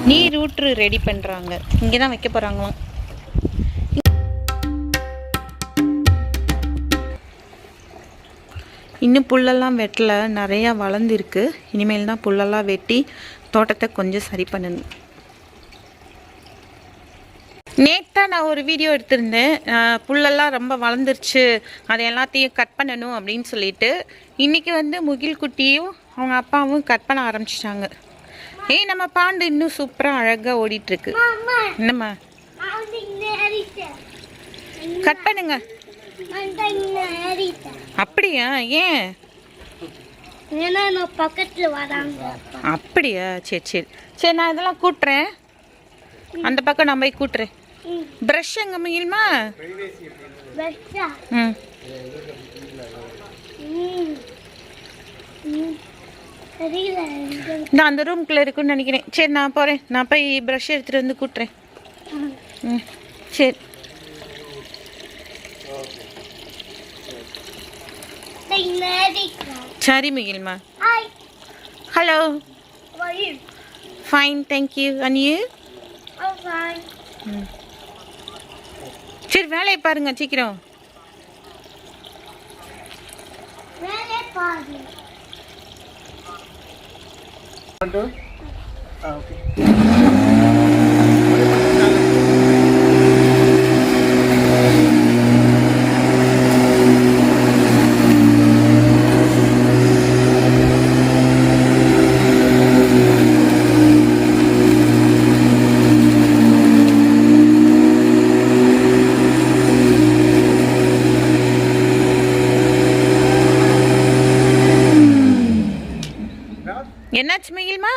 நீர் ஊற்று ரெடி பண்ணுறாங்க. இங்கே தான் வைக்க போகிறாங்களாம். இன்னும் புல்லெல்லாம் வெட்டலை, நிறையா வளர்ந்துருக்கு. இனிமேல் தான் புல்லெல்லாம் வெட்டி தோட்டத்தை கொஞ்சம் சரி பண்ணணும். நேற்று நான் ஒரு வீடியோ எடுத்திருந்தேன், புல்லெல்லாம் ரொம்ப வளர்ந்துருச்சு, அதை எல்லாத்தையும் கட் பண்ணணும் அப்படின்னு சொல்லிட்டு. இன்றைக்கி வந்து முகில் குட்டியும் அவங்க அப்பாவும் கட் பண்ண ஆரம்பிச்சிட்டாங்க. நம்ம பாண்டு இன்னும் சூப்பராக அழகாக ஓடிட்டுருக்கு. என்னம்மா கட் பண்ணுங்க. அப்படியா? ஏன்? அப்படியா? சரி சரி சரி, நான் இதெல்லாம் கூட்டுறேன். அந்த பக்கம் நான் போய் கூட்டுறேன். ப்ரஷ் எங்க முயல்மா? நான் அந்த ரூம்குள்ளே இருக்குன்னு நினைக்கிறேன். சரி நான் போகிறேன். நான் போய் ப்ரஷ் எடுத்துகிட்டு வந்து கூட்டுறேன். சரி. சரி முகில்மா. Hello. Fine, thank you. And you? சரி வேலையை பாருங்க சீக்கிரம். என்னாச்சு மகிழ்மா?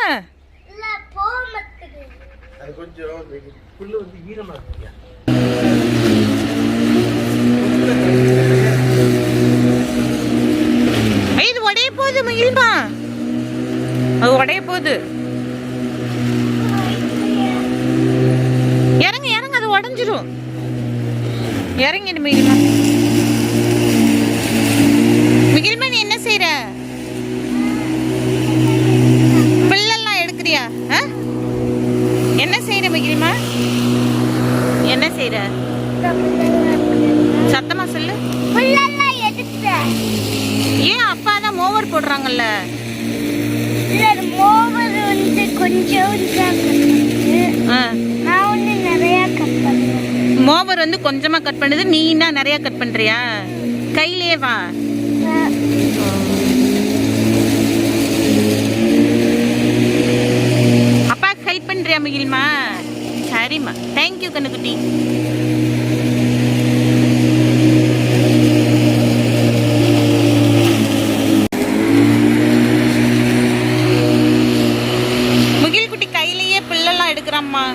இது உடைய போகுது மகிழ்மா, அது உடைய போகுது. இறங்க இறங்க, அது உடஞ்சிரும். இறங்கிடு மகிழ்மா. மகிழ்மா நீ என்ன செய்யற? என்ன செய்யற மகிழ்மா? என்ன செய்யற? சத்தமா சொல்லு. ஏன் அப்பா தான் மோவர் போடுறாங்கல்ல? மோவர் வந்து கொஞ்சமா கட் பண்ணுது, நீ என்ன நிறைய கட் பண்றியா? கையிலே வா. ஹெல்ப் பண்றியா மகிழ்மா? சரிம்மா, தேங்க்யூ கண்ணுக்குட்டி. முகில் குட்டி கையிலேயே புல்லெல்லாம் எடுக்கிறாம்மா.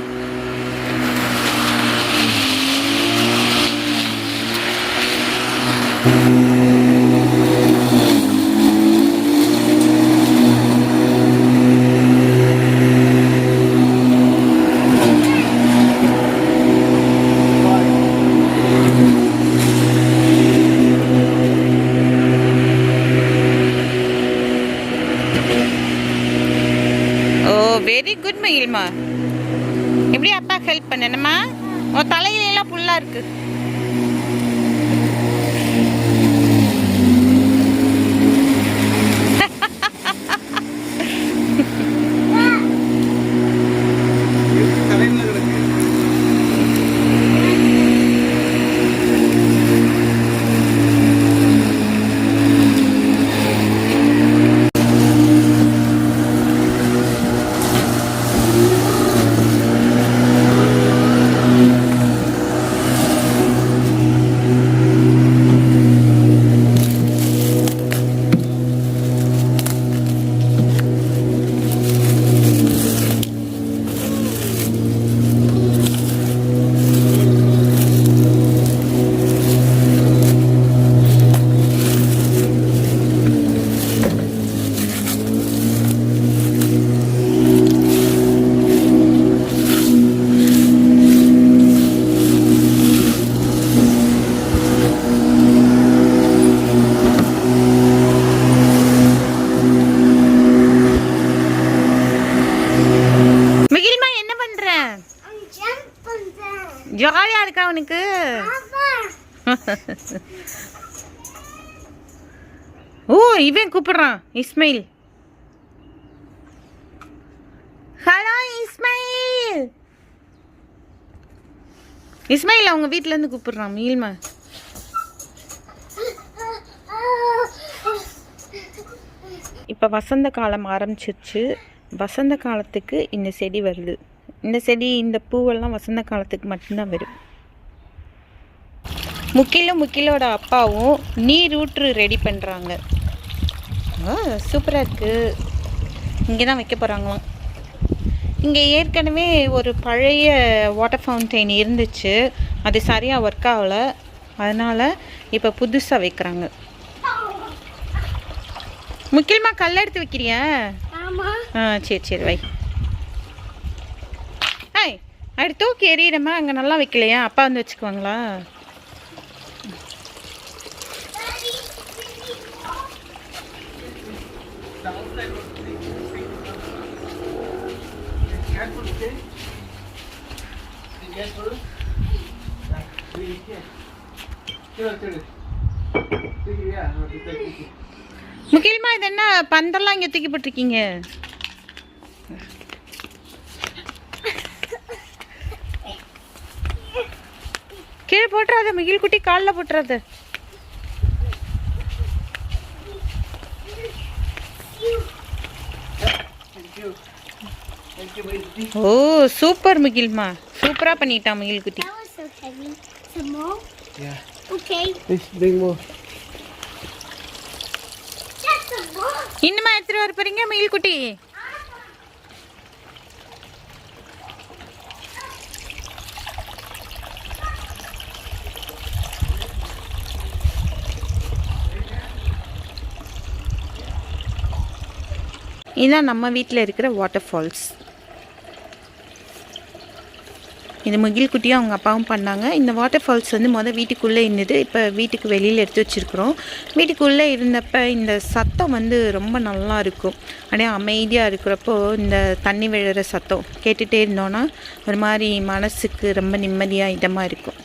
Very good மகிழ்மா. எப்படி அப்பா ஹெல்ப் பண்ணணுமா? உன் தலையில எல்லாம் புல்லா இருக்கு. அவனுக்கு? ஓ, இவன் கூப்பிடுறான் இஸ்மாயில். ஹலோ இஸ்மாயில். இஸ்மாயில் அவங்க வீட்டிலேருந்து கூப்பிடுறான் மீல்மா. இப்போ வசந்த காலம் ஆரம்பிச்சிருச்சு. வசந்த காலத்துக்கு இந்த செடி வருது. இந்த செடி, இந்த பூவெல்லாம் வசந்த காலத்துக்கு மட்டும்தான் வரும். முக்கிலோட அப்பாவும் நீர் ஊற்று ரெடி பண்ணுறாங்க. சூப்பராக இருக்குது. இங்கே தான் வைக்க போகிறாங்களாம். இங்கே ஏற்கனவே ஒரு பழைய வாட்டர் ஃபவுண்டைன் இருந்துச்சு, அது சரியாக ஒர்க் ஆகலை. அதனால் இப்போ புதுசாக வைக்கிறாங்க. முக்கியமா கல் எடுத்து வைக்கிறியா? சரி வை. அப்படி தூக்கி எறிகிறமா, அங்கே நல்லா வைக்கலையா? அப்பா வந்து வச்சுக்குவாங்களா? முக்கியமா இது என்ன பந்தெல்லாம் இங்கே தூக்கி போட்டிருக்கீங்க? கீழே போட்டுறாத முகில் குட்டி, காலில் போட்டுறாத. ஓ சூப்பர் முகில்மா, சூப்பரா பண்ணிட்டான் முகில் குட்டி. இன்னுமா எடுத்துட்டு வர போறீங்க முகில் குட்டி? இதுதான் நம்ம வீட்டில் இருக்கிற வாட்டர் ஃபால்ஸ். இது முகில் குட்டியும் அவங்க அப்பாவும் பண்ணாங்க. இந்த வாட்டர் ஃபால்ஸ் வந்து வீட்டுக்குள்ளே இருந்தது, இப்போ வீட்டுக்கு வெளியில் எடுத்து வச்சுருக்குறோம். வீட்டுக்குள்ளே இருந்தப்போ இந்த சத்தம் வந்து ரொம்ப நல்லா இருக்கும். அப்படியே அமைதியாக இருக்கிறப்போ இந்த தண்ணி விழுற சத்தம் கேட்டுகிட்டே இருந்தோன்னா ஒரு மாதிரி மனசுக்கு ரொம்ப நிம்மதியாக இதமாக இருக்கும்.